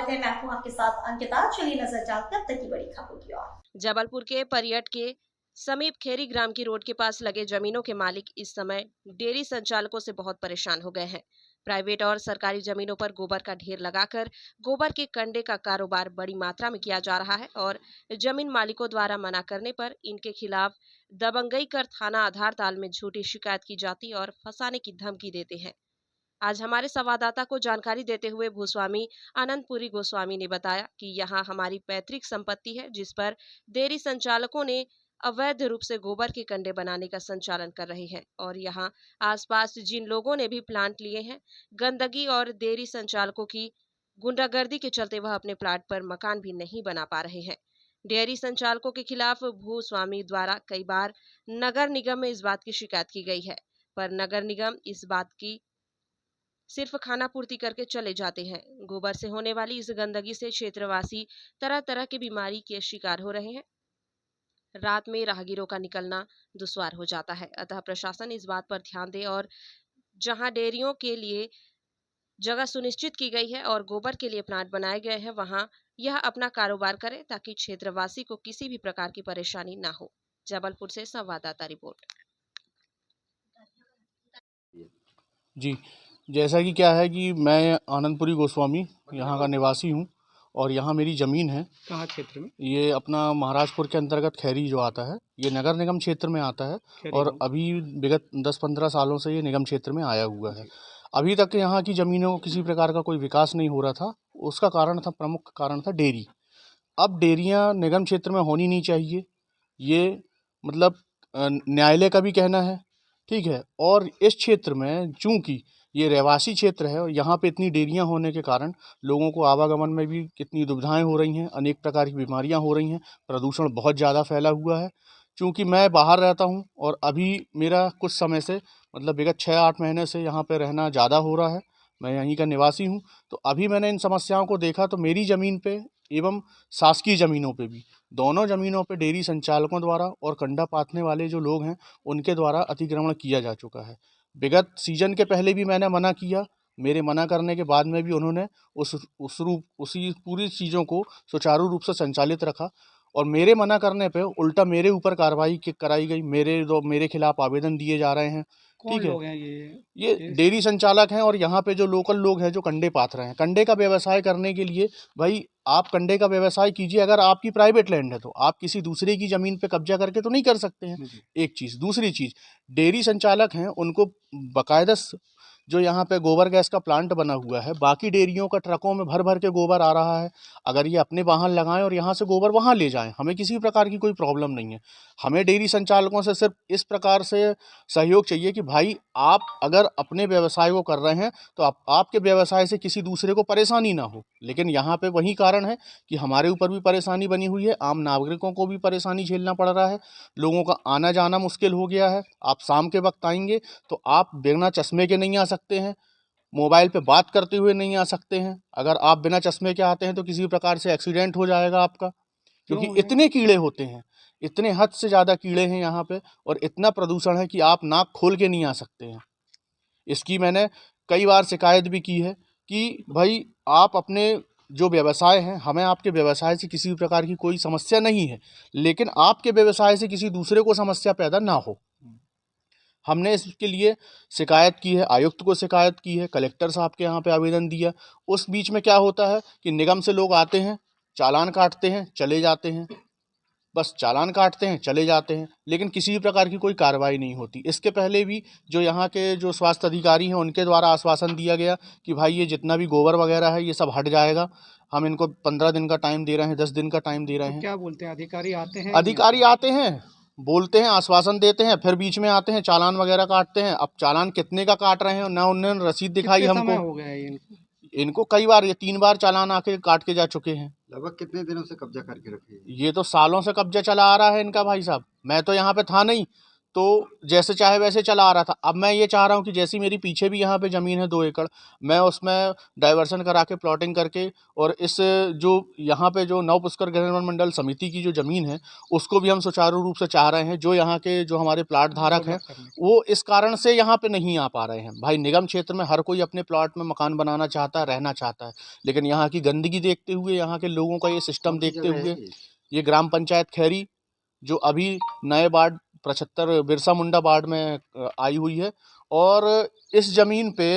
स्वागत है। मैं हूं आपके साथ अंकिता। चलिए नजर डालते हैं अब तक की बड़ी खबरों की ओर। जबलपुर के परियट के समीप खेरी ग्राम की रोड के पास लगे जमीनों के मालिक इस समय डेयरी संचालकों से बहुत परेशान हो गए हैं। प्राइवेट और सरकारी जमीनों पर गोबर का ढेर लगाकर गोबर के कंडे का कारोबार बड़ी मात्रा में किया जा रहा है और जमीन मालिकों द्वारा मना करने पर इनके खिलाफ दबंगई कर थाना आधार ताल में झूठी शिकायत की जाती और फंसाने की धमकी देते हैं। आज हमारे संवाददाता को जानकारी देते हुए भूस्वामी आनंदपुरी गोस्वामी ने बताया कि यहाँ हमारी पैतृक संपत्ति है, जिस पर डेयरी संचालकों ने अवैध रूप से गोबर के कंडे बनाने का संचालन कर रहे हैं और यहाँ आसपास जिन लोगों ने भी प्लांट लिए हैं, गंदगी और डेयरी संचालकों की गुंडागर्दी के चलते वह अपने प्लाट पर मकान भी नहीं बना पा रहे हैं। डेयरी संचालकों के खिलाफ भूस्वामी द्वारा कई बार नगर निगम में इस बात की शिकायत की गई है, पर नगर निगम इस बात की सिर्फ खाना पूर्ति करके चले जाते हैं। गोबर से होने वाली इस गंदगी से क्षेत्रवासी तरह तरह की बीमारी के शिकार हो रहे हैं। रात में राहगीरों का निकलना दुश्वार हो जाता है। अतः प्रशासन इस बात पर ध्यान दे और जहां डेयरियों के लिए जगह सुनिश्चित की गई है और गोबर के लिए प्लांट बनाए गए हैं, वहां यह अपना कारोबार करे ताकि क्षेत्रवासी को किसी भी प्रकार की परेशानी ना हो। जबलपुर से संवाददाता रिपोर्ट। जी, जैसा कि क्या है कि मैं आनंदपुरी गोस्वामी यहाँ का निवासी हूँ और यहाँ मेरी ज़मीन है। कहाँ क्षेत्र में? ये अपना महाराजपुर के अंतर्गत खैरी जो आता है, ये नगर निगम क्षेत्र में आता है और अभी विगत 10-15 सालों से ये निगम क्षेत्र में आया हुआ है। अभी तक यहाँ की ज़मीनों को किसी प्रकार का कोई विकास नहीं हो रहा था। उसका कारण था, प्रमुख कारण था डेयरी। अब डेयरियाँ निगम क्षेत्र में होनी नहीं चाहिए, ये मतलब न्यायालय का भी कहना है, ठीक है। और इस क्षेत्र में चूँकि ये रहवासी क्षेत्र है और यहाँ पे इतनी डेयरियाँ होने के कारण लोगों को आवागमन में भी कितनी दुविधाएं हो रही हैं, अनेक प्रकार की बीमारियाँ हो रही हैं, प्रदूषण बहुत ज़्यादा फैला हुआ है। चूँकि मैं बाहर रहता हूँ और अभी मेरा कुछ समय से मतलब विगत 6-8 महीने से यहाँ पे रहना ज़्यादा हो रहा है, मैं यहीं का निवासी हूँ। तो अभी मैंने इन समस्याओं को देखा तो मेरी ज़मीन पे एवं शासकीय ज़मीनों पे भी, दोनों ज़मीनों पे डेयरी संचालकों द्वारा और कंडा पाथने वाले जो लोग हैं उनके द्वारा अतिक्रमण किया जा चुका है। विगत सीजन के पहले भी मैंने मना किया, मेरे मना करने के बाद में भी उन्होंने उसी पूरी चीज़ों को सुचारू रूप से संचालित रखा और मेरे मना करने पे उल्टा मेरे ऊपर कार्रवाई कराई गई, मेरे खिलाफ आवेदन दिए जा रहे हैं। कौन ठीक है, लोग हैं ये डेयरी संचालक हैं और यहाँ पे जो लोकल लोग हैं जो कंडे पाथ रहे हैं। कंडे का व्यवसाय करने के लिए भाई आप कंडे का व्यवसाय कीजिए, अगर आपकी प्राइवेट लैंड है तो आप किसी दूसरे की ज़मीन पे कब्जा करके तो नहीं कर सकते हैं। एक चीज़, दूसरी चीज़, डेयरी संचालक हैं उनको बाकायदा जो यहाँ पे गोबर गैस का प्लांट बना हुआ है, बाकी डेयरियों का ट्रकों में भर भर के गोबर आ रहा है। अगर ये अपने वाहन लगाएं और यहाँ से गोबर वहाँ ले जाएं, हमें किसी प्रकार की कोई प्रॉब्लम नहीं है। हमें डेयरी संचालकों से सिर्फ इस प्रकार से सहयोग चाहिए कि भाई आप अगर अपने व्यवसाय को कर रहे हैं तो आपके व्यवसाय से किसी दूसरे को परेशानी ना हो। लेकिन यहाँ पे वही कारण है कि हमारे ऊपर भी परेशानी बनी हुई है, आम नागरिकों को भी परेशानी झेलना पड़ रहा है, लोगों का आना जाना मुश्किल हो गया है। आप शाम के वक्त आएंगे तो आप बिना चश्मे के नहीं आ सकते हैं, मोबाइल पे बात करते हुए नहीं आ सकते हैं। अगर आप बिना चश्मे के आते हैं तो किसी प्रकार से एक्सीडेंट हो जाएगा आपका, क्योंकि इतने कीड़े होते हैं, इतने हद से ज़्यादा कीड़े हैं यहाँ पे और इतना प्रदूषण है कि आप नाक खोल के नहीं आ सकते हैं। इसकी मैंने कई बार शिकायत भी की है कि भाई आप अपने जो व्यवसाय हैं, हमें आपके व्यवसाय से किसी भी प्रकार की कोई समस्या नहीं है, लेकिन आपके व्यवसाय से किसी दूसरे को समस्या पैदा ना हो। हमने इसके लिए शिकायत की है, आयुक्त को शिकायत की है, कलेक्टर साहब के यहाँ पे आवेदन दिया। उस बीच में क्या होता है कि निगम से लोग आते हैं, चालान काटते हैं, चले जाते हैं, बस चालान काटते हैं, चले जाते हैं, लेकिन किसी भी प्रकार की कोई कार्रवाई नहीं होती। इसके पहले भी जो यहाँ के जो स्वास्थ्य अधिकारी हैं उनके द्वारा आश्वासन दिया गया कि भाई ये जितना भी गोबर वगैरह है ये सब हट जाएगा, हम इनको 15 दिन का टाइम दे रहे हैं, 10 दिन का टाइम दे रहे हैं। क्या बोलते हैं अधिकारी? आते हैं, अधिकारी आते हैं, बोलते हैं, आश्वासन देते हैं, फिर बीच में आते हैं, चालान वगैरह काटते हैं। अब चालान कितने का काट रहे हैं ना उन्होंने रसीद दिखाई हमको। हो गया है इनको कई बार, ये 3 बार चालान आके काट के जा चुके हैं। लगभग कितने दिनों से कब्जा करके रखे हैं? ये तो सालों से कब्जा चला आ रहा है इनका भाई साहब। मैं तो यहाँ पे था नहीं, तो जैसे चाहे वैसे चला आ रहा था। अब मैं ये चाह रहा हूँ कि जैसी मेरी पीछे भी यहाँ पे ज़मीन है 2 एकड़, मैं उसमें डाइवर्सन करा के प्लॉटिंग करके और इस जो यहाँ पे जो नवपुष्कर गृह मंडल समिति की जो ज़मीन है उसको भी हम सुचारू रूप से चाह रहे हैं। जो यहाँ के जो हमारे प्लाट धारक हैं वो इस कारण से यहाँ पे नहीं आ पा रहे हैं। भाई निगम क्षेत्र में हर कोई अपने प्लॉट में मकान बनाना चाहता है, रहना चाहता है, लेकिन यहाँ की गंदगी देखते हुए, यहाँ के लोगों का ये सिस्टम देखते हुए, ये ग्राम पंचायत खैरी जो अभी नए वार्ड 75 बिरसा मुंडा वार्ड में आई हुई है, और इस ज़मीन पे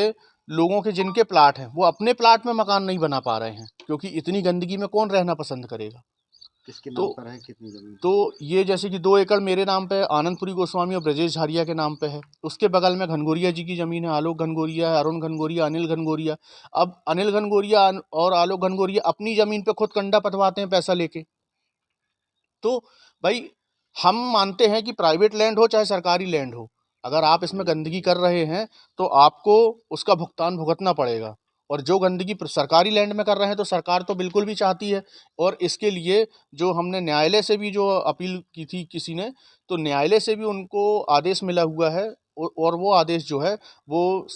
लोगों के जिनके प्लाट हैं वो अपने प्लाट में मकान नहीं बना पा रहे हैं, क्योंकि इतनी गंदगी में कौन रहना पसंद करेगा। किसके नाम पर है, कितनी जमीन? तो ये जैसे कि 2 एकड़ मेरे नाम पे, आनंदपुरी गोस्वामी और ब्रजेश झारिया के नाम पे है। उसके बगल में घनघोरिया जी की ज़मीन है, आलोक घनघोरिया है, अरुण घनघोरिया, अनिल घनघोरिया। अब अनिल घनघोरिया और आलोक घनघोरिया अपनी ज़मीन पे खुद कंडा पथवाते हैं पैसा लेके। तो भाई हम मानते हैं कि प्राइवेट लैंड हो चाहे सरकारी लैंड हो, अगर आप इसमें गंदगी कर रहे हैं तो आपको उसका भुगतान भुगतना पड़ेगा। और जो गंदगी सरकारी लैंड में कर रहे हैं तो सरकार तो बिल्कुल भी चाहती है, और इसके लिए जो हमने न्यायालय से भी जो अपील की थी किसी ने, तो न्यायालय से भी उनको आदेश मिला हुआ है, और वो आदेश जो है वो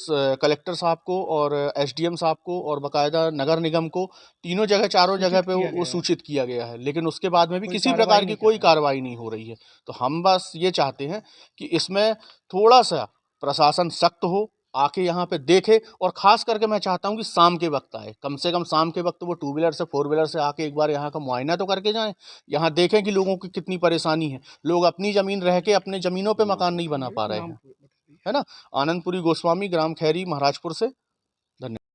कलेक्टर साहब को और एसडीएम साहब को और बाकायदा नगर निगम को, तीनों जगह चारों जगह पे वो सूचित किया गया है, लेकिन उसके बाद में भी किसी प्रकार की कोई कार्रवाई नहीं हो रही है। तो हम बस ये चाहते हैं कि इसमें थोड़ा सा प्रशासन सख्त हो, आके यहाँ पे देखे, और ख़ास करके मैं चाहता हूँ कि शाम के वक्त आए, कम से कम शाम के वक्त वो 2 व्हीलर से 4 व्हीलर से आके एक बार यहाँ का मुआयना तो करके जाएं, यहाँ देखें कि लोगों की कितनी परेशानी है। लोग अपनी ज़मीन रह के अपने ज़मीनों पे मकान नहीं बना पा रहे हैं, है ना। आनंदपुरी गोस्वामी, ग्राम खैरी, महाराजपुर से। धन्यवाद।